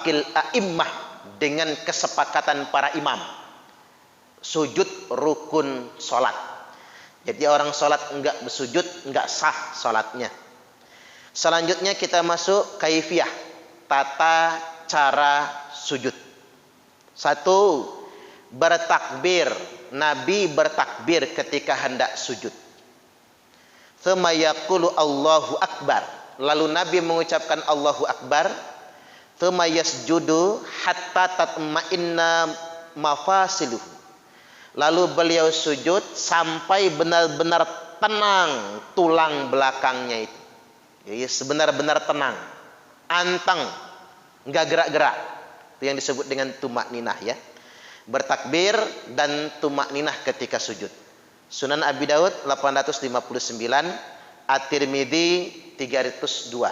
a'immah, dengan kesepakatan para imam. Sujud rukun sholat. Jadi orang sholat enggak bersujud, enggak sah sholatnya. Selanjutnya kita masuk kaifiyah, tata cara sujud. Satu, bertakbir. Nabi bertakbir ketika hendak sujud. Tsumma yaqulu Allahu Akbar. Lalu Nabi mengucapkan Allahu Akbar. Tsumma yasjudu hatta tatma'inna mafasiluhu. Lalu beliau sujud sampai benar-benar tenang tulang belakangnya itu. Jadi sebenar-benar tenang, anteng, enggak gerak-gerak. Itu yang disebut dengan tumakninah ya. Bertakbir dan tumakninah ketika sujud. Sunan Abi Daud 859, At-Tirmidzi 302.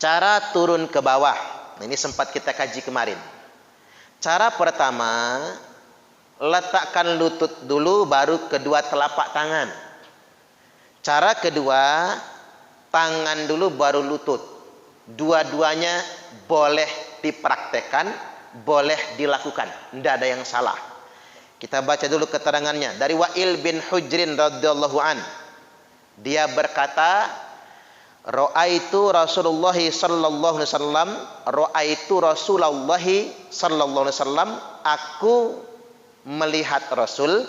Cara turun ke bawah. Nah, ini sempat kita kaji kemarin. Cara pertama, letakkan lutut dulu baru kedua telapak tangan. Cara kedua, tangan dulu baru lutut. Dua-duanya boleh dipraktekkan, boleh dilakukan. Tidak ada yang salah. Kita baca dulu keterangannya dari Wa'il bin Hujrin radhiyallahu an. Dia berkata, Ra'aitu Rasulullah sallallahu alaihi wasallam, Ra'aitu Rasulullah sallallahu alaihi wasallam, aku melihat Rasul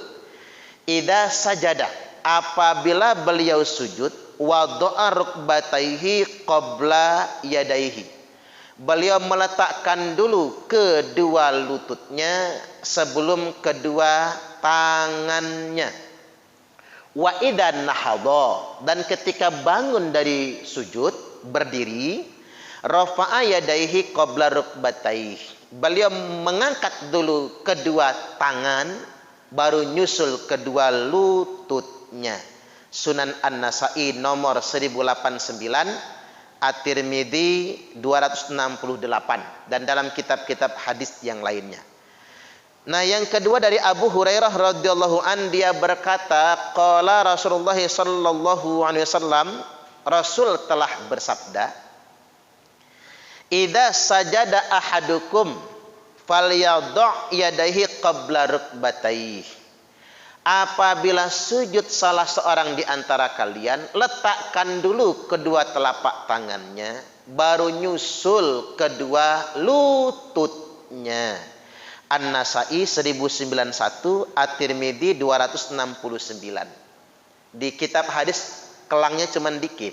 idza sajada, apabila beliau sujud, wada'a rukbataihi qabla yadaihi, beliau meletakkan dulu kedua lututnya sebelum kedua tangannya. Wa idan nahadha, dan ketika bangun dari sujud berdiri, rafa'a yadaihi qabla rukbataihi, beliau mengangkat dulu kedua tangan baru nyusul kedua lututnya. Sunan An-Nasa'i nomor 1089, At-Tirmidzi 268, dan dalam kitab-kitab hadis yang lainnya. Nah, yang kedua dari Abu Hurairah radhiyallahu an, dia berkata, qala Rasulullah sallallahu alaihi wasallam, Rasul telah bersabda, idza sajada ahadukum falyadha' yadayhi qabla rukbatayhi, apabila sujud salah seorang di antara kalian, letakkan dulu kedua telapak tangannya baru nyusul kedua lututnya. An-Nasa'i 1091, At-Tirmidzi 269. Di kitab hadis kelangnya cuma dikit.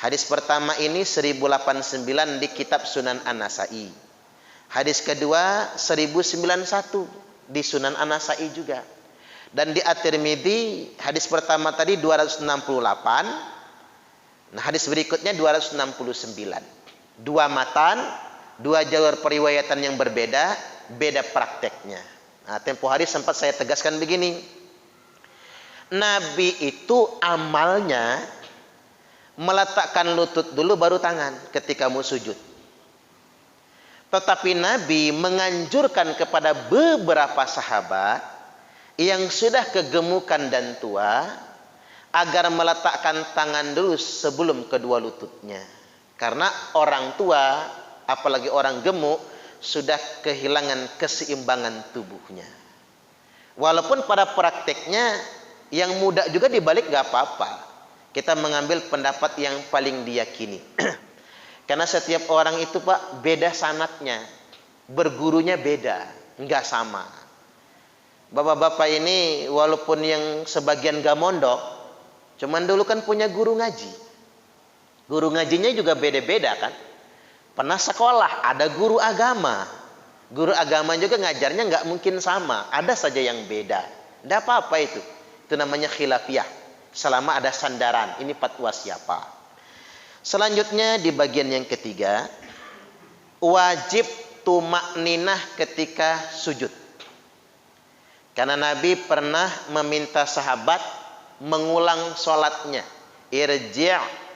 Hadis pertama ini 1089 di kitab Sunan An-Nasa'i. Hadis kedua 1091 di Sunan An-Nasa'i juga. Dan di At-Tirmidzi hadis pertama tadi 268. Nah, hadis berikutnya 269. Dua matan, dua jalur periwayatan yang berbeda, beda prakteknya. Nah, tempo hari sempat saya tegaskan begini. Nabi itu amalnya meletakkan lutut dulu baru tangan ketika mau sujud. Tetapi Nabi menganjurkan kepada beberapa sahabat yang sudah kegemukan dan tua agar meletakkan tangan dulu sebelum kedua lututnya. Karena orang tua, apalagi orang gemuk, sudah kehilangan keseimbangan tubuhnya. Walaupun pada prakteknya yang muda juga dibalik gak apa-apa. Kita mengambil pendapat yang paling diyakini. Karena setiap orang itu Pak beda sanatnya, bergurunya beda, nggak sama. Bapak-bapak ini walaupun yang sebagian gak mondok, cuman dulu kan punya guru ngaji. Guru ngajinya juga beda-beda kan. Pernah sekolah, ada guru agama. Guru agama juga ngajarnya nggak mungkin sama, ada saja yang beda. Tidak apa-apa itu. Itu namanya khilafiyah. Selama ada sandaran, ini fatwa siapa. Selanjutnya di bagian yang ketiga, wajib tumakninah ketika sujud. Karena Nabi pernah meminta sahabat mengulang sholatnya. Irji'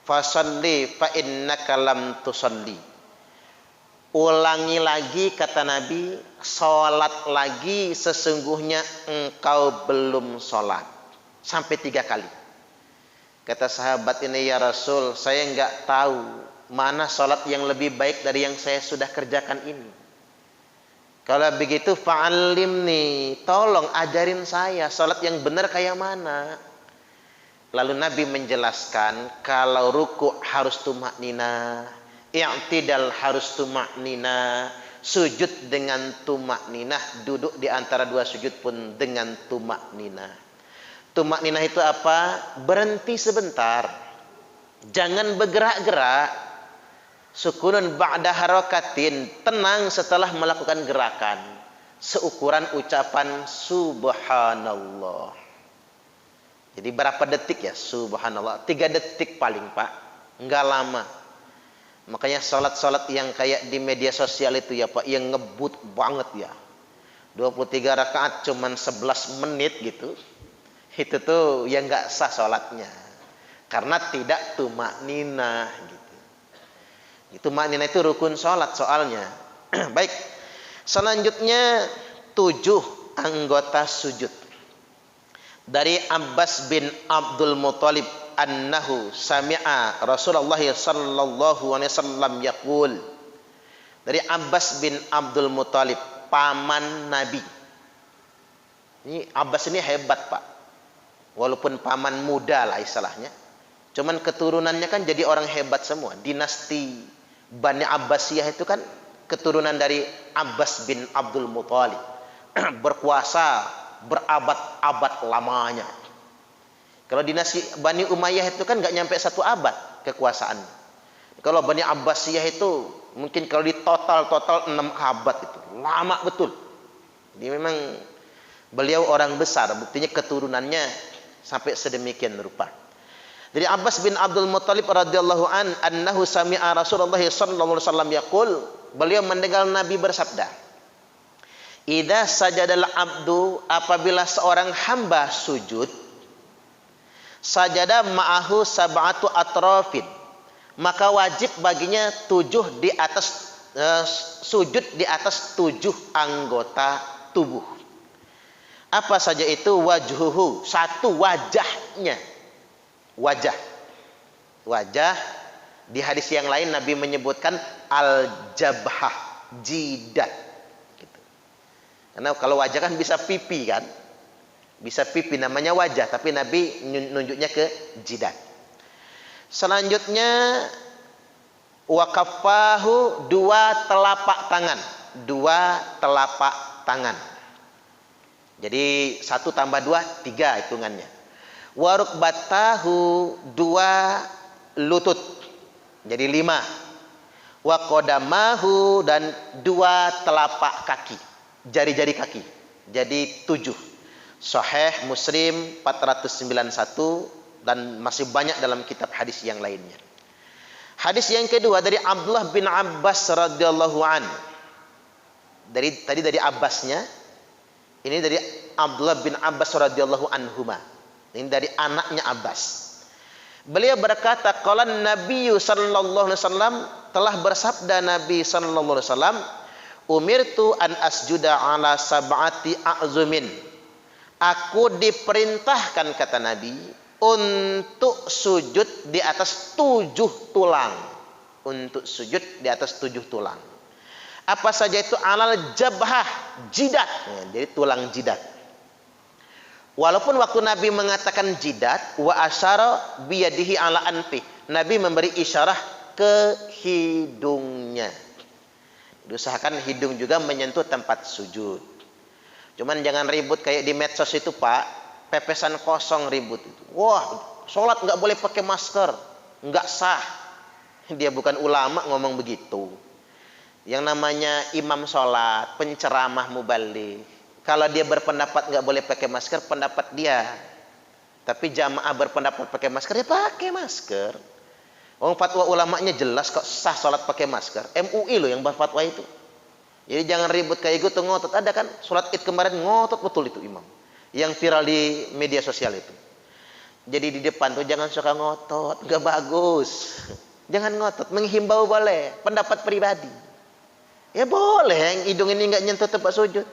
fasalli fa innaka lam tusalli. Ulangi lagi kata Nabi, sholat lagi sesungguhnya engkau belum sholat. Sampai 3 kali. Kata sahabat ini, ya Rasul, saya enggak tahu mana salat yang lebih baik dari yang saya sudah kerjakan ini? Kalau begitu fa'allimni, tolong ajarin saya salat yang benar kayak mana. Lalu Nabi menjelaskan kalau ruku harus tumaknina, i'tidal harus tumaknina, sujud dengan tumakninah, duduk di antara dua sujud pun dengan tumakninah. Tumakninah itu apa? Berhenti sebentar, jangan bergerak-gerak. Sukunun ba'da harakatin, tenang setelah melakukan gerakan, seukuran ucapan subhanallah. Jadi berapa detik ya subhanallah? 3 detik paling Pak, enggak lama. Makanya salat-salat yang kayak di media sosial itu ya Pak, yang ngebut banget ya, 23 rakaat cuman 11 menit gitu, itu tuh yang enggak sah salatnya, karena tidak tumakninah gitu. Tumakninah itu rukun salat soalnya. Baik, selanjutnya 7 anggota sujud. Dari Abbas bin Abdul Muthalib annahu sami'a Rasulullah sallallahu alaihi wasallam yaqul. Dari Abbas bin Abdul Muthalib, paman Nabi. Ini Abbas ini hebat Pak, walaupun paman muda lah istilahnya, cuman keturunannya kan jadi orang hebat semua. Dinasti Bani Abbasiyah itu kan keturunan dari Abbas bin Abdul Muthalib. Berkuasa berabad-abad lamanya. Kalau dinasti Bani Umayyah itu kan nggak nyampe 1 abad kekuasaan. Kalau Bani Abbasiyah itu mungkin kalau di total 6 abad, itu lama betul. Jadi memang beliau orang besar, buktinya keturunannya sampai sedemikian rupa. Dari Abbas bin Abdul Muthalib radhiyallahu annahu sami'a Rasulullah sallallahu alaihi wasallam yaqul, beliau mendengar Nabi bersabda, idza sajadal abdu, apabila seorang hamba sujud, sajada ma'ahu sab'atu atrafin, maka wajib baginya 7 di atas sujud di atas 7 anggota tubuh. Apa saja itu? Wajhuhu, 1 wajahnya. Wajah di hadis yang lain Nabi menyebutkan al-jabhah, jidat. Karena kalau wajah kan bisa pipi kan, bisa pipi namanya wajah, tapi Nabi nunjuknya ke jidat. Selanjutnya wakafahu, 2 telapak tangan, 2 telapak tangan. Jadi 1 tambah 2, 3 hitungannya. Warukbatahu, 2 lutut, jadi 5. Wakodamahu, dan 2 telapak kaki, jari-jari kaki, jadi 7. Sahih Muslim 491 dan masih banyak dalam kitab hadis yang lainnya. Hadis yang kedua dari Abdullah bin Abbas radhiyallahu an. Tadi dari Abbasnya, ini dari Abdullah bin Abbas radhiyallahu anhuma. Ini dari anaknya Abbas. Beliau berkata, qala Nabi sallallahu alaihi wasallam, telah bersabda Nabi sallallahu alaihi wasallam, umirtu an asjuda ala sab'ati a'zumin. Aku diperintahkan, kata Nabi, untuk sujud di atas 7 tulang. Untuk sujud di atas 7 tulang. Apa saja itu? Alal jabhah, jidat. Jadi tulang jidat. Walaupun waktu Nabi mengatakan jidat, wa asyara biyadihi ala anfi, Nabi memberi isyarah ke hidungnya. Diusahakan hidung juga menyentuh tempat sujud. Cuman jangan ribut kayak di medsos itu Pak, pepesan kosong ribut itu. Wah, sholat nggak boleh pakai masker, nggak sah. Dia bukan ulama ngomong begitu. Yang namanya imam sholat, penceramah mubaligh, kalau dia berpendapat nggak boleh pakai masker, pendapat dia. Tapi jamaah berpendapat pakai masker, ya pakai masker. Fatwa ulamanya jelas kok, sah sholat pakai masker. MUI loh yang berfatwa itu. Jadi jangan ribut kayak gitu, ngotot. Ada kan sholat id kemarin ngotot betul itu imam, yang viral di media sosial itu. Jadi di depan tuh jangan suka ngotot, nggak bagus. Jangan ngotot, menghimbau boleh, pendapat pribadi. Ya boleh, yang hidung ini nggak nyentuh tempat sujud.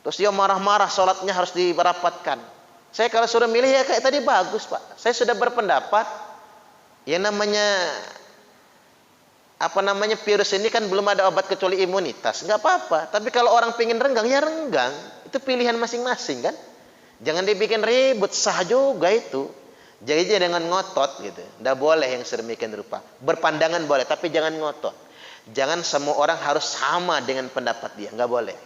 Terus dia marah-marah, sholatnya harus dirapatkan. Saya kalau suruh milih ya kayak tadi bagus Pak. Saya sudah berpendapat, yang namanya Apa namanya, virus ini kan belum ada obat kecuali imunitas. Nggak apa-apa. Tapi kalau orang pengen renggang, ya renggang. Itu pilihan masing-masing kan. Jangan dibikin ribut, sah juga itu. Jadi dengan ngotot gitu. Nggak boleh yang sedemikian rupa. Berpandangan boleh, tapi jangan ngotot. Jangan semua orang harus sama dengan pendapat dia. Nggak boleh.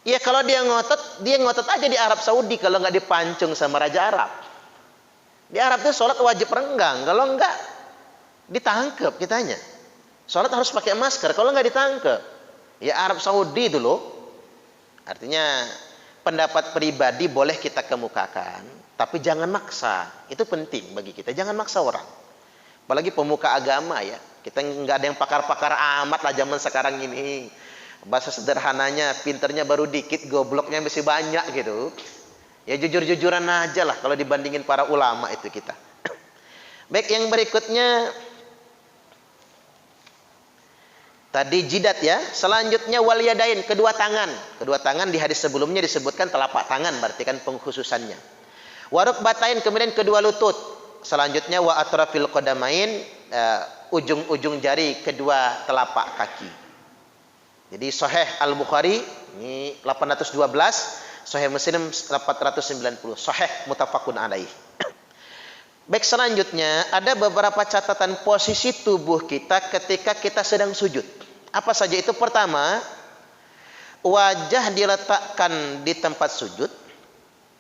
Ya kalau dia ngotot aja di Arab Saudi kalau nggak dipancung sama Raja Arab. Di Arab itu sholat wajib renggang. Kalau enggak, ditangkap kitanya. Sholat harus pakai masker. Kalau enggak ditangkap. Ya Arab Saudi itu loh. Artinya pendapat pribadi boleh kita kemukakan, tapi jangan maksa. Itu penting bagi kita. Jangan maksa orang. Apalagi pemuka agama ya. Kita enggak ada yang pakar-pakar amat lah zaman sekarang ini. Bahasa sederhananya, pinternya baru dikit, gobloknya masih banyak gitu. Ya jujur-jujuran aja lah kalau dibandingin para ulama itu kita. Baik, yang berikutnya tadi jidat ya. Selanjutnya wal yadain, kedua tangan. Kedua tangan di hadis sebelumnya disebutkan telapak tangan, berarti kan pengkhususannya. Waruk batain, kemudian kedua lutut. Selanjutnya wa atrafil qadamain, ujung-ujung jari kedua telapak kaki. Jadi Sahih Al-Bukhari ini 812, Sahih Muslim 490, Sahih muttafaqun alaih. Baik, selanjutnya ada beberapa catatan posisi tubuh kita ketika kita sedang sujud. Apa saja itu? Pertama, wajah diletakkan di tempat sujud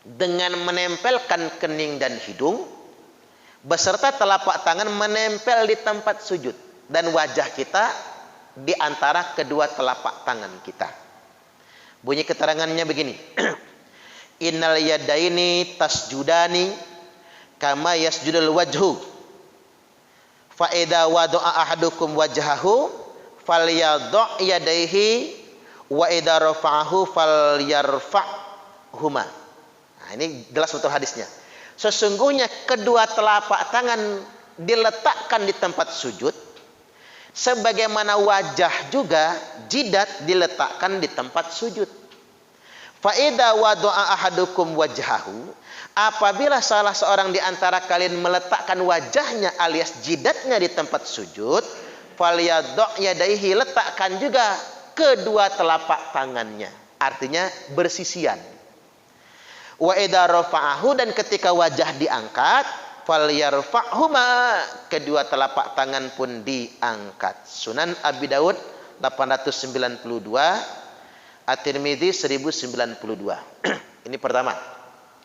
dengan menempelkan kening dan hidung beserta telapak tangan menempel di tempat sujud dan wajah kita di antara kedua telapak tangan kita. Bunyi keterangannya begini. Innal yadaini tasjudani kama yasjudul wajhu. Fa idza wada'a ahadukum wajhahu falyadha' yadayhi wa idza rafa'ahu falyarfa'huma. Nah, ini jelas betul hadisnya. Sesungguhnya kedua telapak tangan diletakkan di tempat sujud, sebagaimana wajah juga jidat diletakkan di tempat sujud. Fa idza wada'a ahadukum wajhahu, apabila salah seorang di antara kalian meletakkan wajahnya alias jidatnya di tempat sujud, falyadha' yadayhi, letakkan juga kedua telapak tangannya. Artinya bersisian. Wa idza rafa'ahu, dan ketika wajah diangkat, falyarfa'huma, kedua telapak tangan pun diangkat. Sunan Abi Daud 892, At-Tirmidzi 1092. Ini pertama.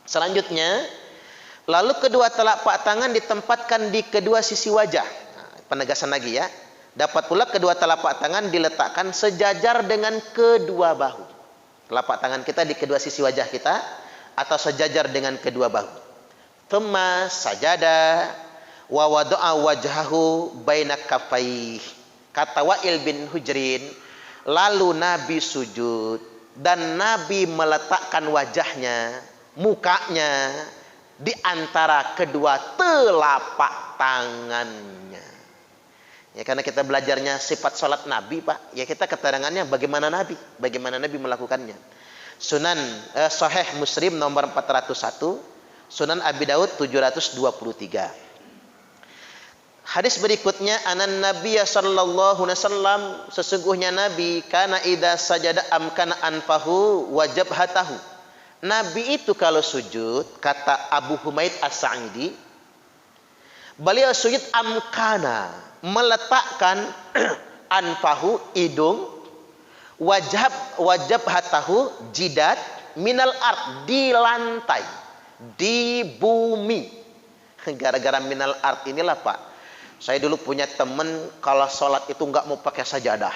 Selanjutnya, lalu kedua telapak tangan ditempatkan di kedua sisi wajah. Nah, penegasan lagi ya. Dapat pula kedua telapak tangan diletakkan sejajar dengan kedua bahu. Telapak tangan kita di kedua sisi wajah kita atau sejajar dengan kedua bahu. Thumma sajada wa wada'a wajhahu baina kaffayhi. Kata Wa'il bin Hujrin, lalu Nabi sujud dan Nabi meletakkan wajahnya, mukanya di antara kedua telapak tangannya. Ya, karena kita belajarnya sifat salat Nabi, Pak. Ya, kita keterangannya bagaimana Nabi melakukannya. Sunan Sahih Muslim nomor 401, Sunan Abi Daud 723. Hadis berikutnya, anan Nabiya sallallahu alaihi wasallam, sesungguhnya Nabi kana idza sajada amkana anfahu wa jabhatahu. Nabi itu kalau sujud, kata Abu Humaid As-Sa'idi, beliau sujud amkana, meletakkan anfahu, hidung, wajabhatahu, jidat, minal ard, di lantai, di bumi. Gara-gara minal ard inilah, Pak, saya dulu punya teman kalau sholat itu nggak mau pakai sajadah.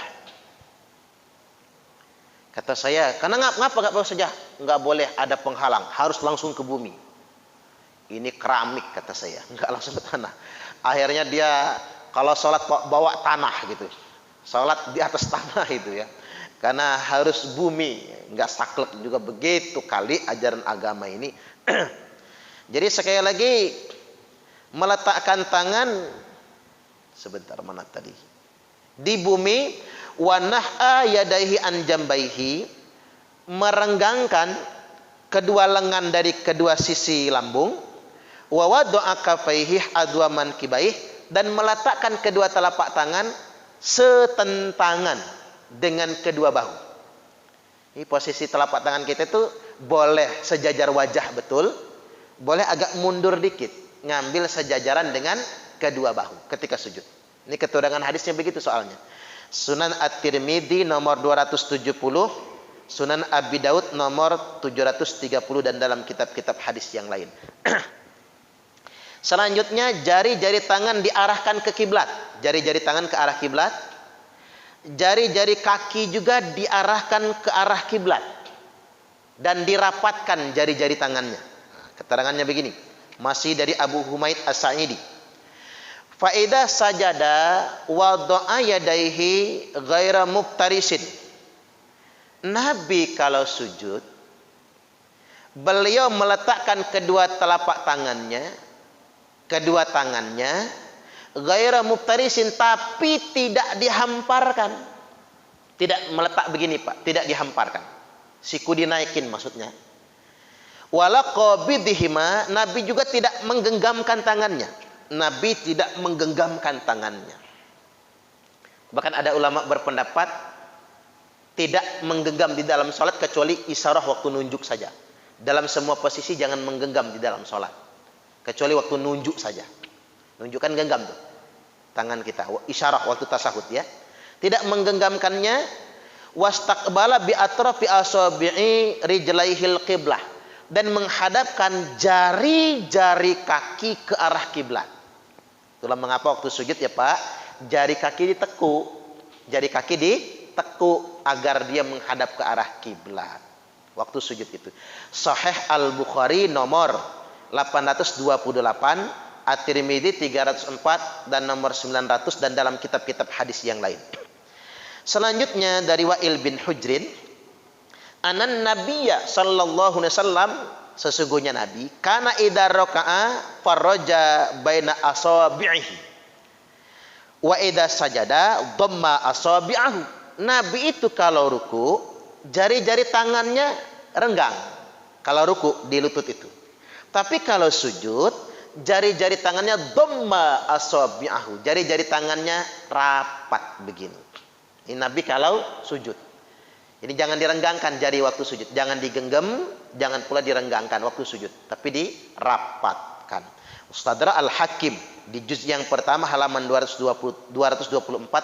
Kata saya, karena ngapa nggak pakai sajadah? Nggak boleh ada penghalang, harus langsung ke bumi. Ini keramik, kata saya, nggak langsung ke tanah. Akhirnya dia kalau sholat bawa tanah gitu, sholat di atas tanah itu ya, karena harus bumi, nggak saklek juga. Begitu kali ajaran agama ini. Jadi sekali lagi, meletakkan tangan sebentar, mana tadi, di bumi, wa nah'a yadaihi an jambaihi, merenggangkan kedua lengan dari kedua sisi lambung, wa wada'a kaffaihi adwa mankibaih, dan meletakkan kedua telapak tangan setentangan dengan kedua bahu. Ini posisi telapak tangan kita itu boleh sejajar wajah betul, boleh agak mundur dikit, ngambil sejajaran dengan kedua bahu ketika sujud. Ini keterangan hadisnya begitu soalnya. Sunan At-Tirmidzi nomor 270, Sunan Abi Daud nomor 730 dan dalam kitab-kitab hadis yang lain. Selanjutnya jari-jari tangan diarahkan ke kiblat. Jari-jari tangan ke arah kiblat. Jari-jari kaki juga diarahkan ke arah kiblat dan dirapatkan jari-jari tangannya. Keterangannya begini, masih dari Abu Humaid As-Sa'idi. Fa idza sajada wada'a yadayhi ghaira muftarisin. Nabi kalau sujud, beliau meletakkan kedua telapak tangannya, ghaira muftarisin, tapi tidak dihamparkan. Tidak meletak begini Pak, tidak dihamparkan. Siku dinaikin maksudnya. Wala qabidhima, Nabi juga tidak menggenggamkan tangannya. Nabi tidak menggenggamkan tangannya. Bahkan ada ulama berpendapat tidak menggenggam di dalam salat kecuali isyarah waktu nunjuk saja. Dalam semua posisi jangan menggenggam di dalam salat. Kecuali waktu nunjuk saja. Nunjukkan genggam tuh tangan kita, isyarah waktu tasahud ya. Tidak menggenggamkannya. Wastaqbala bi atrafi asabi'i rijlaihil qiblah, dan menghadapkan jari-jari kaki ke arah kiblat. Itulah mengapa waktu sujud ya Pak, jari kaki ditekuk. Jari kaki ditekuk agar dia menghadap ke arah kiblat waktu sujud itu. Sahih Al-Bukhari nomor 828, At-Tirmidzi 304 dan nomor 900 dan dalam kitab-kitab hadis yang lain. Selanjutnya dari Wa'il bin Hujrin, anan nabiyya sallallahu alaihi wasallam, sesungguhnya Nabi kana idza raka'a faraja baina asabi'ihi wa idza sajada dhamma asabi'ahu. Nabi itu kalau ruku jari-jari tangannya renggang, kalau ruku di lutut itu. Tapi kalau sujud jari-jari tangannya dhamma asabi'ahu, jari-jari tangannya rapat begini. Ini Nabi kalau sujud. Jadi jangan direnggangkan jari waktu sujud, jangan digenggam, jangan pula direnggangkan waktu sujud, tapi dirapatkan. Mustadrak Al-Hakim di juz yang pertama halaman 224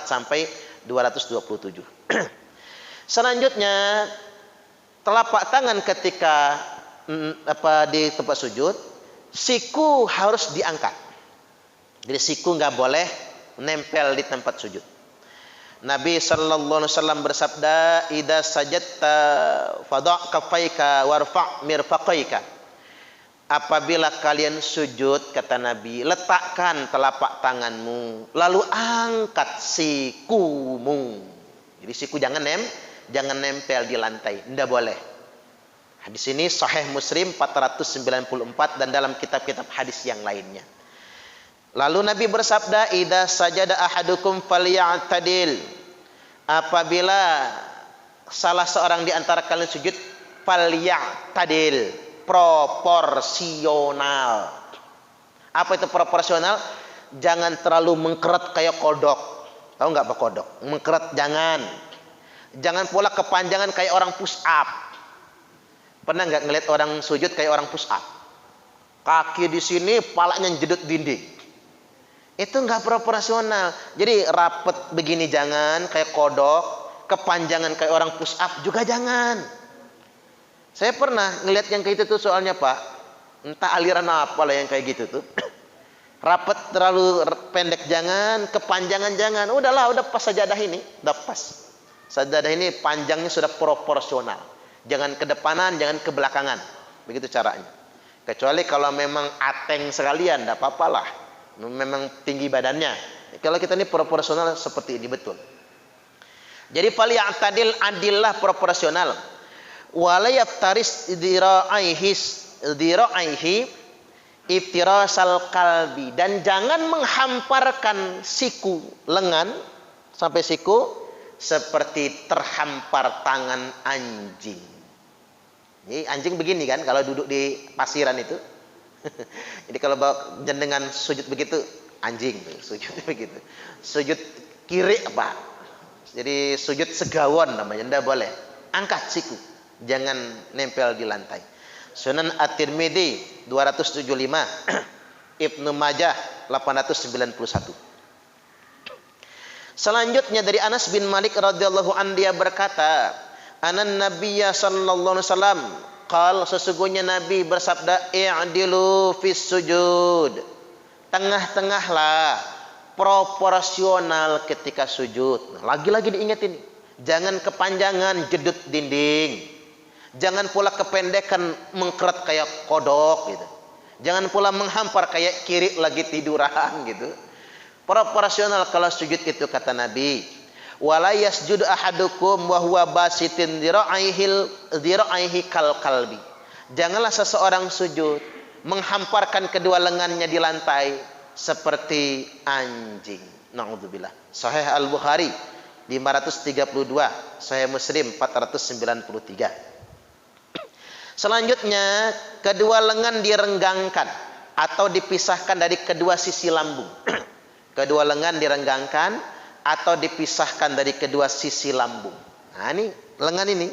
sampai 227. Selanjutnya telapak tangan ketika di tempat sujud, siku harus diangkat. Jadi siku nggak boleh nempel di tempat sujud. Nabi sallallahu alaihi wasallam bersabda, "Idza sajadta fadha' kaffaika warfa' mirfaqaika." Apabila kalian sujud, kata Nabi, letakkan telapak tanganmu, lalu angkat sikumu. Jadi siku jangan nempel di lantai, tidak boleh. Hadis ini Sahih Muslim 494 dan dalam kitab-kitab hadis yang lainnya. Lalu Nabi bersabda, "Idza sajada ahadukum falya'tadil." Apabila salah seorang di antara kalian sujud, falya'tadil, proporsional. Apa itu proporsional? Jangan terlalu mengkeret kayak kodok. Tahu nggak apa kodok? Mengkeret jangan. Jangan pula kepanjangan kayak orang push up. Pernah nggak ngeliat orang sujud kayak orang push up? Kaki di sini, palanya jedut dinding. Itu nggak proporsional. Jadi rapet begini jangan, kayak kodok. Kepanjangan kayak orang push up juga jangan. Saya pernah ngeliat yang kayak gitu tuh soalnya Pak. Entah aliran apa lah yang kayak gitu tuh. Rapet terlalu pendek jangan, kepanjangan jangan. Udahlah, udah pas sajadah ini, udah pas. Sajadah ini panjangnya sudah proporsional. Jangan ke depanan, jangan ke belakangan. Begitu caranya. Kecuali kalau memang ateng sekalian, tidak apa-apa lah. Memang tinggi badannya. Kalau kita ini proporsional seperti ini betul. Jadi falya'tadil, adillah proporsional. Wala yaftaris dira'aihi iftirasal kalbi, dan jangan menghamparkan siku lengan sampai siku seperti terhampar tangan anjing. Jadi anjing begini kan kalau duduk di pasiran itu. Jadi kalau jenengan sujud begitu, anjing sujud begitu. Sujud kiri apa? Jadi sujud segawon namanya, ndak boleh. Angkat siku, jangan nempel di lantai. Sunan At-Tirmidzi 275, Ibnu Majah 891. Selanjutnya dari Anas bin Malik radhiyallahu an, dia berkata, anan nabiyya sallallahu alaihi wasallam qal, sesungguhnya Nabi bersabda, i'dilu fis sujud, tengah-tengahlah, proporsional ketika sujud. Lagi-lagi diingetin, jangan kepanjangan jedut dinding, jangan pula kependekan mengkeret kayak kodok gitu, jangan pula menghampar kayak kiri lagi tiduran gitu. Proporsional kalau sujud itu, kata Nabi. Wala yasjudu ahadukum wa huwa basitin dhira'ihi kal kalbi. Janganlah seseorang sujud menghamparkan kedua lengannya di lantai seperti anjing. Na'udzubillah. Sahih Al-Bukhari 532, Sahih Muslim 493. Selanjutnya, kedua lengan direnggangkan atau dipisahkan dari kedua sisi lambung. Kedua lengan direnggangkan atau dipisahkan dari kedua sisi lambung. Nah, ini lengan ini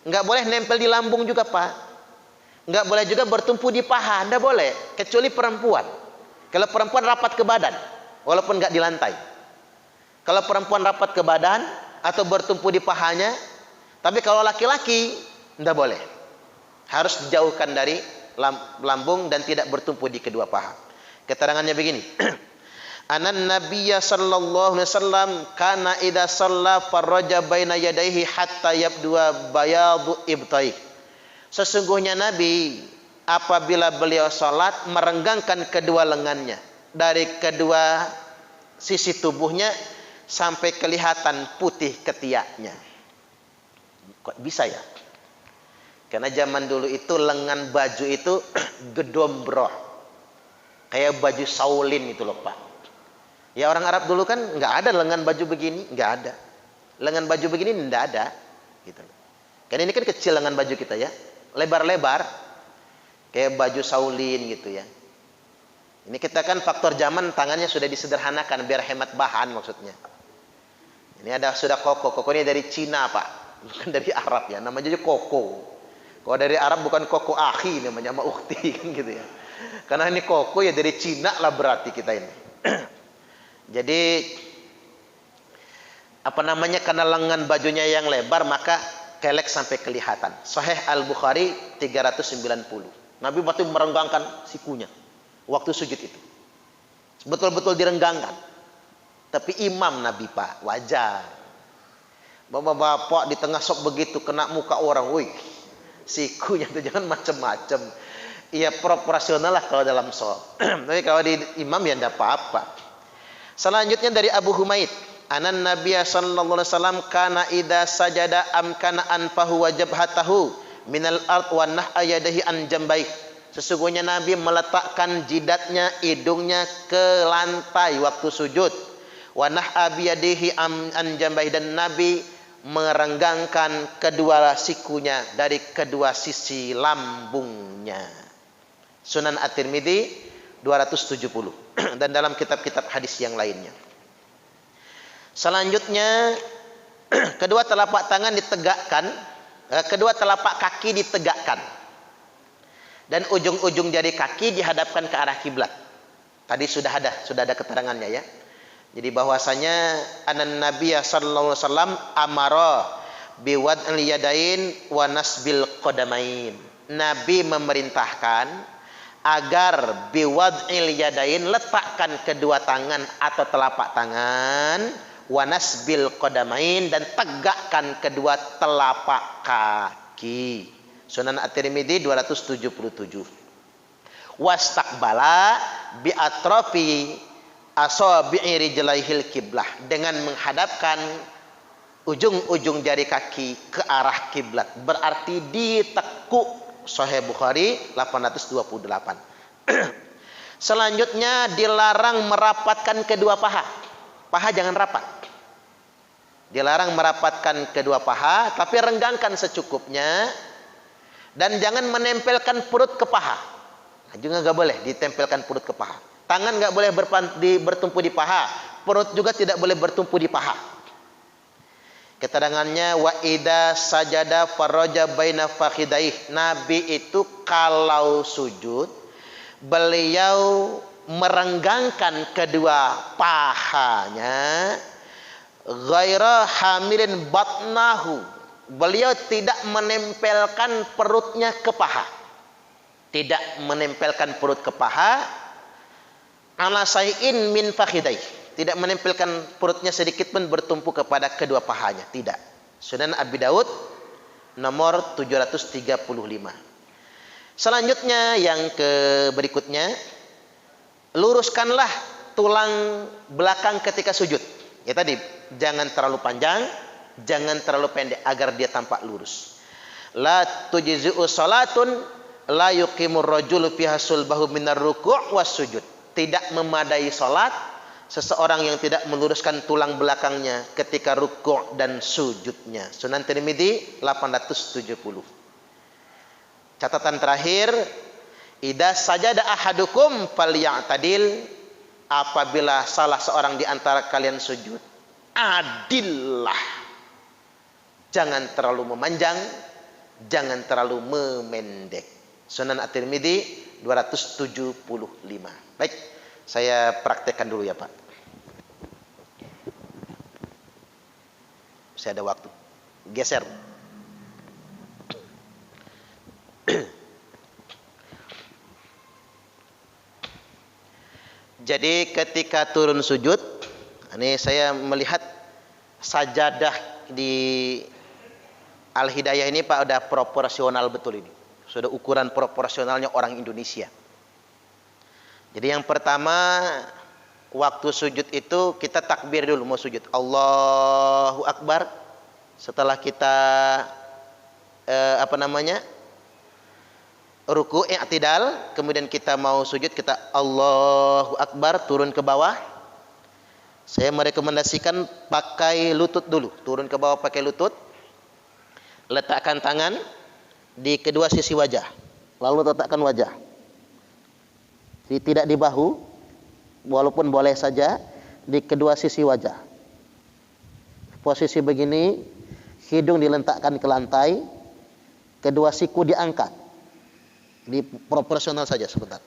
nggak boleh nempel di lambung juga, Pak. Nggak boleh juga bertumpu di paha, nggak boleh, kecuali perempuan. Kalau perempuan rapat ke badan, walaupun nggak di lantai. Kalau perempuan rapat ke badan atau bertumpu di pahanya, tapi kalau laki-laki nggak boleh. Harus dijauhkan dari lambung dan tidak bertumpu di kedua paha. Keterangannya begini. Anan nabiyya sallallahu alaihi wasallam kana idza shalla farraja baina yadayhi hatta yabdua bayadu ibtai. Sesungguhnya Nabi apabila beliau salat merenggangkan kedua lengannya dari kedua sisi tubuhnya sampai kelihatan putih ketiaknya. Kok bisa ya? Karena zaman dulu itu lengan baju itu gedombroh. Kayak baju Shaolin itu loh, Pak. Ya orang Arab dulu kan nggak ada lengan baju begini, nggak ada. Lengan baju begini nggak ada, gitu. Kan ini kan kecil lengan baju kita ya, lebar-lebar, kayak baju Shaolin gitu ya. Ini kita kan faktor zaman tangannya sudah disederhanakan biar hemat bahan maksudnya. Ini ada sudah koko, koko ini dari Cina Pak, bukan dari Arab ya, namanya aja koko. Kalau dari Arab bukan koko akhi namanya, sama ukhti kan gitu ya. Karena ini koko ya dari Cina lah berarti kita ini. Jadi apa namanya, karena lengan bajunya yang lebar maka kelek sampai kelihatan. Sahih Al-Bukhari 390. Nabi waktu merenggangkan sikunya waktu sujud itu. Betul-betul direnggangkan. Tapi imam Nabi, Pak, wajar. Bapak-bapak di tengah sok begitu kena muka orang, wih, sikunya itu jangan macam-macam. Iya proporsional lah kalau dalam sholat. Tapi kalau di imam ya tidak apa-apa. Selanjutnya dari Abu Humaid, anan Nabiya sallallahu alaihi wasallam kana idza sajada amkana anfahu wa jabhatahu minal ard wa nah'a yadayhi an jambai. Sesungguhnya Nabi meletakkan jidatnya, hidungnya ke lantai waktu sujud. Wa nah'a bi yadihi an jambai, dan Nabi merenggangkan kedua sikunya dari kedua sisi lambungnya. Sunan At-Tirmidzi 270 dan dalam kitab-kitab hadis yang lainnya. Selanjutnya kedua telapak tangan ditegakkan, kedua telapak kaki ditegakkan dan ujung-ujung jari kaki dihadapkan ke arah kiblat. Tadi sudah ada keterangannya ya. Jadi bahwasanya anan Nabiya sallallahu alaihi wasallam amara biwad'il yadain wa nasbil qadamain. Nabi memerintahkan agar biwad'il yadain, letakkan kedua tangan atau telapak tangan, wa nasbil qadamain, dan tegakkan kedua telapak kaki. Sunan At-Tirmidzi 277. Wastaqbala bi atrafi asabi'i rijlaihil kiblah, dengan menghadapkan ujung-ujung jari kaki ke arah kiblat, berarti ditekuk. Sahih Bukhari 828. Selanjutnya dilarang merapatkan kedua paha. Paha jangan rapat. Dilarang merapatkan kedua paha, tapi renggangkan secukupnya. Dan jangan menempelkan perut ke paha. Nah, juga nggak boleh ditempelkan perut ke paha. Tangan nggak boleh bertumpu di paha, perut juga tidak boleh bertumpu di paha. Keterangannya wa idza sajada faraja baina fakhidaih. Nabi itu kalau sujud, beliau merenggangkan kedua pahanya, ghaira hamilin batnahu. Beliau tidak menempelkan perutnya ke paha. Tidak menempelkan perut ke paha. Ala sayyin min fakhidai. Tidak menempelkan perutnya sedikit pun bertumpu kepada kedua pahanya. Tidak. Sunan Abi Daud nomor 735. Selanjutnya yang berikutnya, luruskanlah tulang belakang ketika sujud. Ya tadi, jangan terlalu panjang, jangan terlalu pendek agar dia tampak lurus. La tujzi'u salatun la yuqimur rajulu fiha sulbahu minar ruku' was sujud. Tidak memadai salat seseorang yang tidak meluruskan tulang belakangnya ketika ruku' dan sujudnya. Sunan Tirmidzi 870. Catatan terakhir, idza sajada ahadukum falyatadil. Apabila salah seorang di antara kalian sujud, adillah. Jangan terlalu memanjang, jangan terlalu memendek. Sunan At-Tirmidzi 275. Baik, saya praktekkan dulu ya Pak. Saya ada waktu. Geser. Jadi ketika turun sujud, ini saya melihat sajadah di Al-Hidayah ini Pak udah proporsional betul ini. Sudah ukuran proporsionalnya orang Indonesia. Jadi yang pertama, waktu sujud itu kita takbir dulu mau sujud. Allahu Akbar. Setelah kita ruku, i'tidal, kemudian kita mau sujud, kita Allahu Akbar, turun ke bawah. Saya merekomendasikan pakai lutut dulu, turun ke bawah pakai lutut. Letakkan tangan di kedua sisi wajah, lalu letakkan wajah. Jadi tidak di bahu, walaupun boleh saja di kedua sisi wajah. Posisi begini, hidung diletakkan ke lantai, kedua siku diangkat. Di proporsional saja sebentar.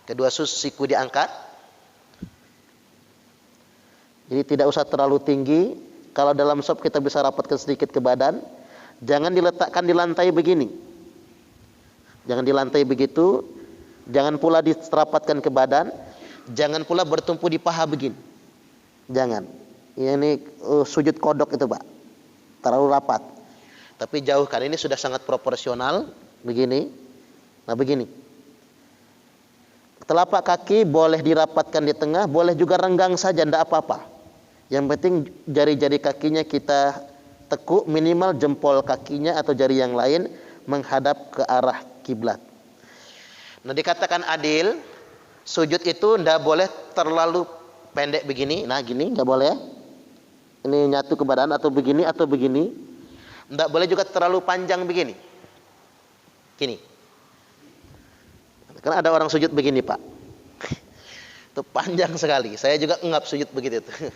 Kedua siku diangkat. Jadi tidak usah terlalu tinggi. Kalau dalam shop kita bisa rapatkan sedikit ke badan. Jangan diletakkan di lantai begini. Jangan di lantai begitu. Jangan pula dirapatkan ke badan. Jangan pula bertumpu di paha begini. Jangan. Ini sujud kodok itu Pak. Terlalu rapat. Tapi jauhkan. Ini sudah sangat proporsional. Begini. Nah begini. Telapak kaki boleh dirapatkan di tengah. Boleh juga renggang saja. Tidak apa-apa. Yang penting jari-jari kakinya kita tekuk, minimal jempol kakinya atau jari yang lain menghadap ke arah kiblat. Nah dikatakan adil, sujud itu tidak boleh terlalu pendek begini. Nah gini nggak boleh. Ini nyatu ke badan atau begini atau begini. Tidak boleh juga terlalu panjang begini. Gini. Karena ada orang sujud begini Pak. Itu panjang sekali. Saya juga ngap sujud begitu tuh.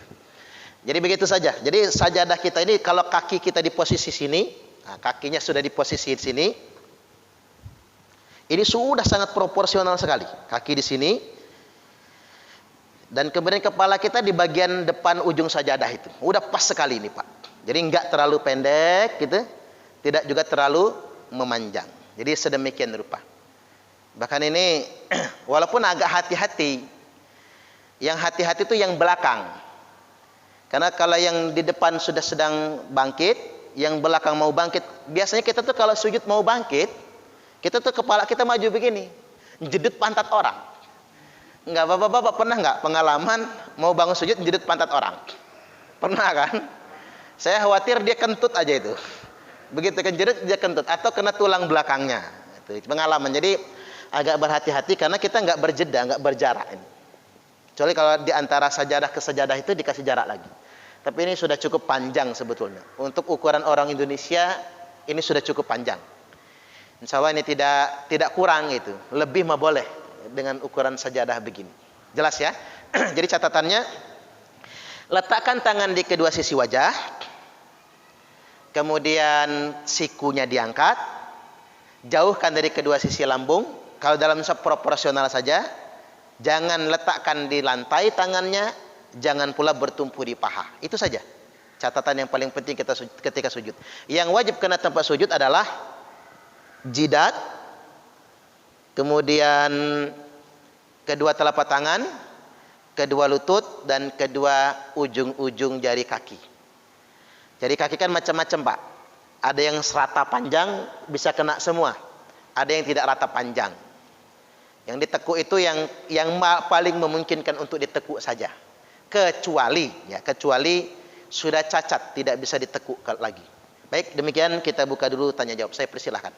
Jadi begitu saja. Jadi sajadah kita ini kalau kaki kita di posisi sini, nah kakinya sudah di posisi sini. Ini sudah sangat proporsional sekali. Kaki di sini. Dan kemudian kepala kita di bagian depan ujung sajadah itu. Udah pas sekali ini Pak. Jadi enggak terlalu pendek gitu. Tidak juga terlalu memanjang. Jadi sedemikian rupa. Bahkan ini walaupun agak hati-hati. Yang hati-hati itu yang belakang. Karena kalau yang di depan sudah sedang bangkit, yang belakang mau bangkit, biasanya kita tuh kalau sujud mau bangkit, kita tuh kepala kita maju begini, jedut pantat orang. Enggak bapak-bapak pernah nggak pengalaman mau bangun sujud jedut pantat orang? Pernah kan? Saya khawatir dia kentut aja itu. Begitu kejedut dia kentut atau kena tulang belakangnya. Itu pengalaman. Jadi agak berhati-hati karena kita nggak berjeda, nggak berjarak ini. Kecuali kalau di antara sajadah ke sajadah itu dikasih jarak lagi. Tapi ini sudah cukup panjang sebetulnya. Untuk ukuran orang Indonesia ini sudah cukup panjang. Insya Allah ini tidak kurang itu. Lebih mah boleh dengan ukuran sajadah begini. Jelas ya? Jadi catatannya, letakkan tangan di kedua sisi wajah, kemudian sikunya diangkat, jauhkan dari kedua sisi lambung. Kalau dalam proporsional saja, jangan letakkan di lantai tangannya, jangan pula bertumpu di paha. Itu saja catatan yang paling penting kita ketika sujud. Yang wajib kena tempat sujud adalah jidat, kemudian kedua telapak tangan, kedua lutut, dan kedua ujung-ujung jari kaki. Jari kaki kan macam-macam, Pak. Ada yang serata panjang, bisa kena semua. Ada yang tidak rata panjang. Yang ditekuk itu yang paling memungkinkan untuk ditekuk saja. Kecuali sudah cacat, tidak bisa ditekuk lagi. Baik, demikian kita buka dulu tanya jawab. Saya persilahkan.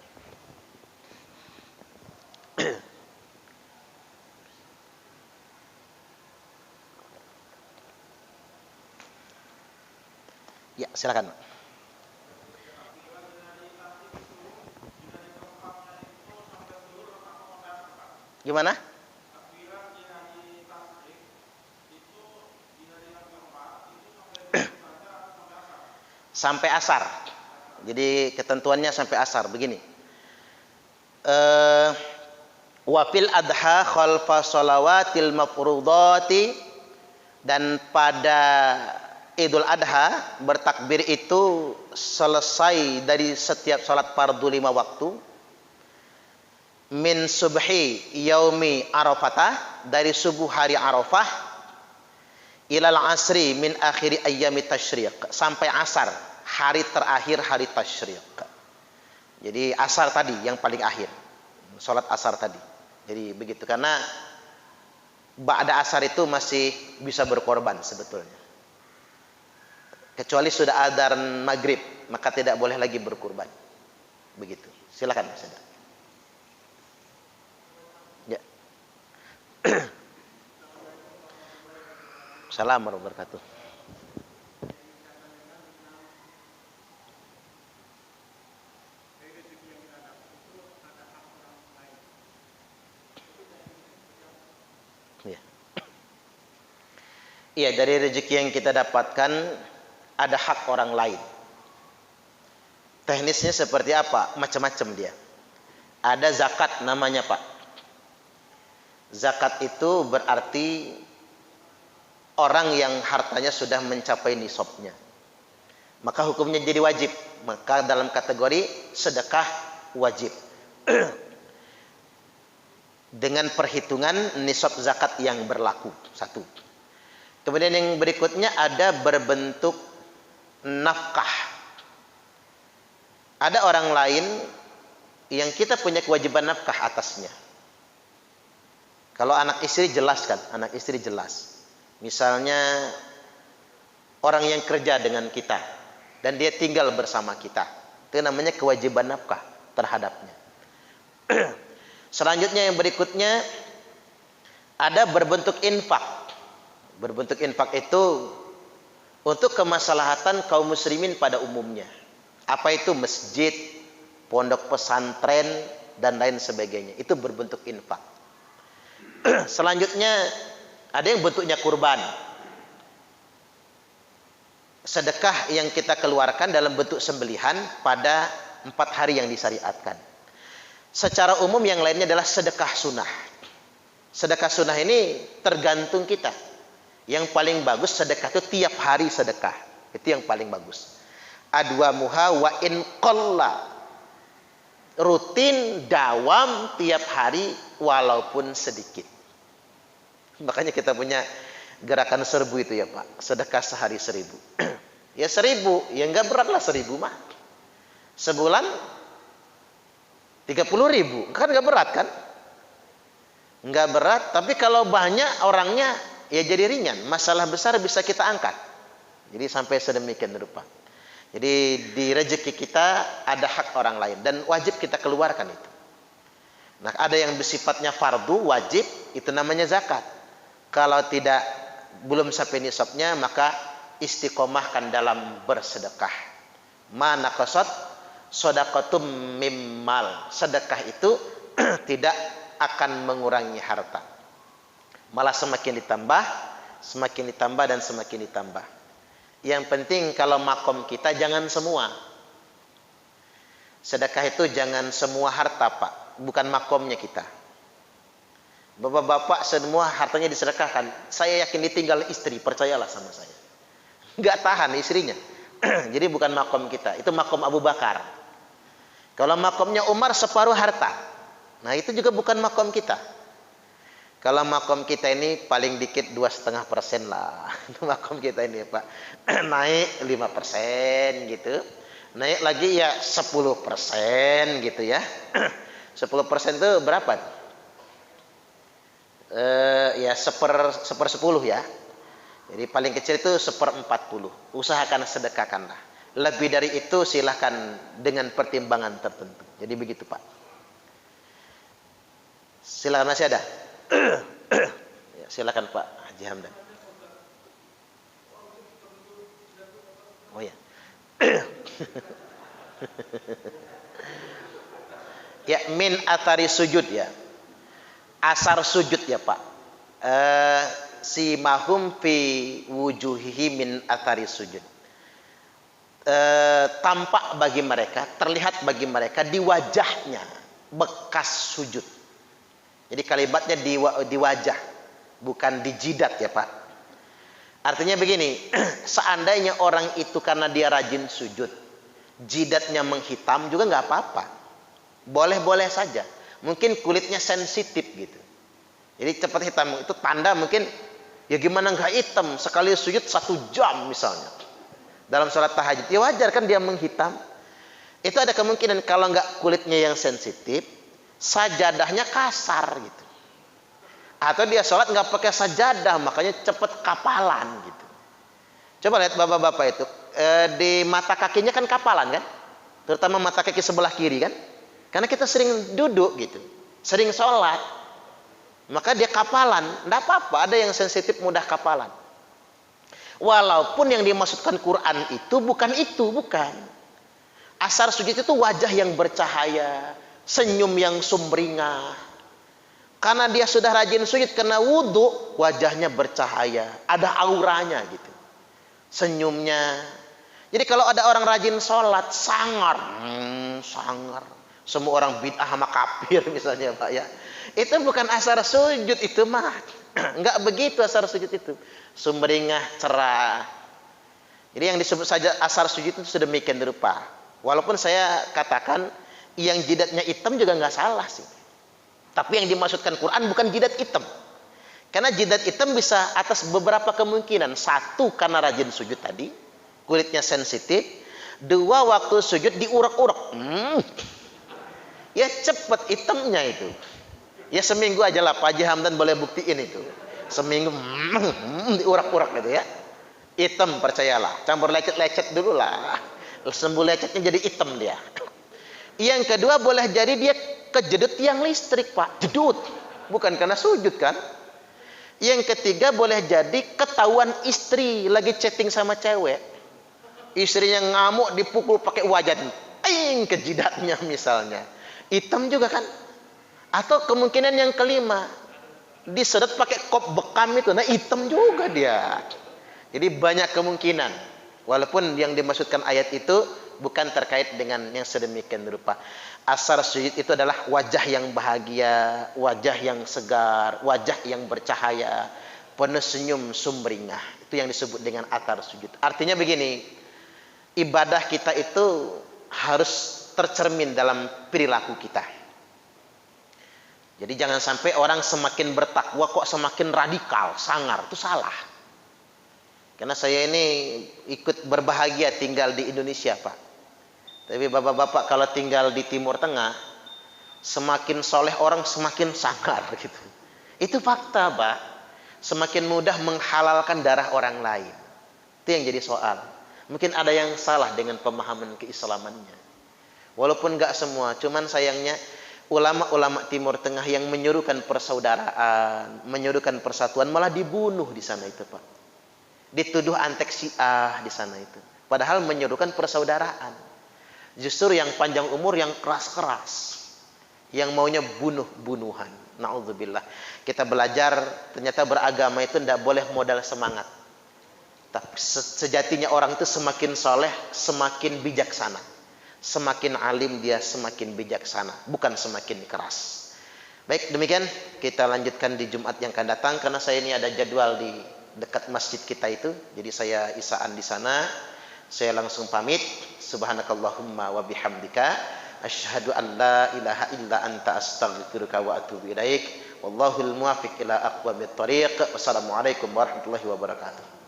Ya, silakan. Gimana? Sampai asar. Jadi ketentuannya sampai asar. Begini. Wafil adha khalfa shalawatil mafrudati, dan pada Idul Adha bertakbir itu selesai dari setiap salat fardu 5 waktu. Min subhi yaumi Arafah, dari subuh hari Arafah, ilal asri min akhiri ayyami tasyriq, sampai asar hari terakhir hari tasyriq. Jadi asar tadi yang paling akhir, salat asar tadi. Jadi begitu, karena ba'da asar itu masih bisa berkorban sebetulnya. Kecuali sudah adzan maghrib, maka tidak boleh lagi berkurban. Begitu. Silakan Mas. Ya. Assalamualaikum warahmatullahi wabarakatuh. Iya, dari rezeki yang kita dapatkan ada hak orang lain. Teknisnya seperti apa? Macam-macam dia. Ada zakat namanya, Pak. Zakat itu berarti orang yang hartanya sudah mencapai nisabnya, maka hukumnya jadi wajib. Maka dalam kategori sedekah wajib dengan perhitungan nisab zakat yang berlaku. Satu. Kemudian yang berikutnya ada berbentuk nafkah. Ada orang lain yang kita punya kewajiban nafkah atasnya. Kalau anak istri jelas kan, anak istri jelas. Misalnya orang yang kerja dengan kita dan dia tinggal bersama kita, itu namanya kewajiban nafkah terhadapnya. Selanjutnya yang berikutnya ada berbentuk infak. Berbentuk infak itu untuk kemaslahatan kaum muslimin pada umumnya. Apa itu? Masjid, pondok pesantren, dan lain sebagainya. Itu berbentuk infak. Selanjutnya ada yang bentuknya kurban. Sedekah yang kita keluarkan dalam bentuk sembelihan pada 4 hari yang disyariatkan. Secara umum yang lainnya adalah sedekah sunnah. Sedekah sunnah ini tergantung kita. Yang paling bagus sedekah itu tiap hari sedekah. Itu yang paling bagus. Adwamuha wa in qalla. Rutin, dawam tiap hari walaupun sedikit. Makanya kita punya gerakan 1000 itu ya Pak. Sedekah sehari 1000. Ya 1000, ya enggak berat lah 1000 mah. Sebulan 30.000, kan enggak berat kan? Enggak berat, tapi kalau banyak orangnya ya jadi ringan. Masalah besar bisa kita angkat. Jadi sampai sedemikian rupa. Jadi di rezeki kita ada hak orang lain dan wajib kita keluarkan itu. Nah, ada yang bersifatnya fardu wajib, itu namanya zakat. Kalau tidak belum sampai nisabnya, maka istiqomahkan dalam bersedekah. Mana qasad shadaqatum mimmal. Sedekah itu tidak akan mengurangi harta. Malah semakin ditambah dan semakin ditambah. Yang penting kalau makom kita jangan semua. Sedekah itu jangan semua harta, Pak, bukan makomnya kita. Bapak-bapak semua hartanya disedekahkan. Saya yakin ditinggal istri, percayalah sama saya. Nggak tahan istrinya. Jadi bukan makom kita, itu makom Abu Bakar. Kalau makomnya Umar separuh harta. Nah itu juga bukan makom kita. Kalau makom kita ini paling dikit 2,5% lah. Makom kita ini Pak. Naik 5% gitu. Naik lagi ya 10% gitu ya. 10% itu berapa? Ya seper 10 ya. Jadi paling kecil itu 1/40. Usahakan sedekahkanlah. Lebih dari itu silahkan dengan pertimbangan tertentu. Jadi begitu Pak. Silakan, masih ada? Ya, silakan Pak Haji Hamdan. Oh ya. Ya, min atari sujud ya. Asar sujud ya Pak. Si mahum fi wujuhihi min atari sujud. Tampak bagi mereka, terlihat bagi mereka di wajahnya bekas sujud. Jadi kalimatnya di wajah, bukan di jidat ya Pak. Artinya begini, seandainya orang itu karena dia rajin sujud, jidatnya menghitam juga nggak apa-apa. Boleh-boleh saja. Mungkin kulitnya sensitif gitu. Jadi cepat hitam itu tanda mungkin ya gimana nggak hitam sekali sujud 1 jam misalnya. Dalam sholat tahajud, ya wajar kan dia menghitam. Itu ada kemungkinan kalau nggak kulitnya yang sensitif, sajadahnya kasar gitu. Atau dia sholat nggak pakai sajadah, makanya cepet kapalan gitu. Coba lihat bapak-bapak itu, di mata kakinya kan kapalan kan, terutama mata kaki sebelah kiri kan, karena kita sering duduk gitu, sering sholat, maka dia kapalan. Nggak apa-apa, ada yang sensitif mudah kapalan. Walaupun yang dimaksudkan Quran itu bukan. Asar sujud itu wajah yang bercahaya, senyum yang sumringah. Karena dia sudah rajin sujud, kena wudhu, wajahnya bercahaya, ada auranya gitu. Senyumnya. Jadi kalau ada orang rajin sholat, sangar. Semua orang bid'ah sama kafir misalnya Pak ya. Itu bukan asar sujud itu mah. Enggak begitu asar sujud itu. Sumringah, cerah. Jadi yang disebut saja asar sujud itu sedemikian rupa. Walaupun saya katakan yang jidatnya hitam juga nggak salah sih. Tapi yang dimaksudkan Quran bukan jidat hitam. Karena jidat hitam bisa atas beberapa kemungkinan. 1, karena rajin sujud tadi, kulitnya sensitif. 2, waktu sujud diurak-urak. Ya cepet hitamnya itu. Ya seminggu aja lah Pak Haji Hamdan boleh buktiin itu. Seminggu diurak-urak gitu ya. Hitam percayalah. Campur lecet-lecet dulu lah. Sembuh lecetnya jadi hitam dia. Yang kedua boleh jadi dia kejedut tiang listrik Pak. Jedut. Bukan karena sujud kan. Yang ketiga boleh jadi ketahuan istri lagi chatting sama cewek. Istrinya ngamuk dipukul pakai wajan. Ke jidatnya misalnya. Hitam juga kan. Atau kemungkinan yang kelima, disedot pakai kop bekam itu, nah hitam juga dia. Jadi banyak kemungkinan. Walaupun yang dimaksudkan ayat itu bukan terkait dengan yang sedemikian rupa. Asar sujud itu adalah wajah yang bahagia, wajah yang segar, wajah yang bercahaya, penuh senyum sumringah. Itu yang disebut dengan atar sujud. Artinya begini, ibadah kita itu harus tercermin dalam perilaku kita. Jadi jangan sampai orang semakin bertakwa kok semakin radikal, sangar, itu salah. Karena saya ini ikut berbahagia tinggal di Indonesia Pak. Tapi bapak-bapak kalau tinggal di Timur Tengah, semakin soleh orang semakin sangar gitu. Itu fakta Pak. Semakin mudah menghalalkan darah orang lain. Itu yang jadi soal. Mungkin ada yang salah dengan pemahaman keislamannya. Walaupun nggak semua, cuman sayangnya ulama-ulama Timur Tengah yang menyuruhkan persaudaraan, menyuruhkan persatuan malah dibunuh di sana itu Pak. Dituduh antek Syiah di sana itu. Padahal menyuruhkan persaudaraan. Justru yang panjang umur yang keras-keras. yang maunya bunuh-bunuhan. Na'udzubillah. Kita belajar ternyata beragama itu tidak boleh modal semangat. Tapi sejatinya orang itu semakin soleh, semakin bijaksana. Semakin alim dia semakin bijaksana, bukan semakin keras. Baik, demikian kita lanjutkan di Jumat yang akan datang, karena saya ini ada jadwal di dekat masjid kita itu. Jadi saya isaan di sana. Saya langsung pamit. Subhanakallahumma wa bihamdika asyhadu an la ilaha illa anta astaghfiruka wa atubu ilaik. Wallahul muwaffiq ila aqwamit thoriq. Wassalamualaikum warahmatullahi wabarakatuh.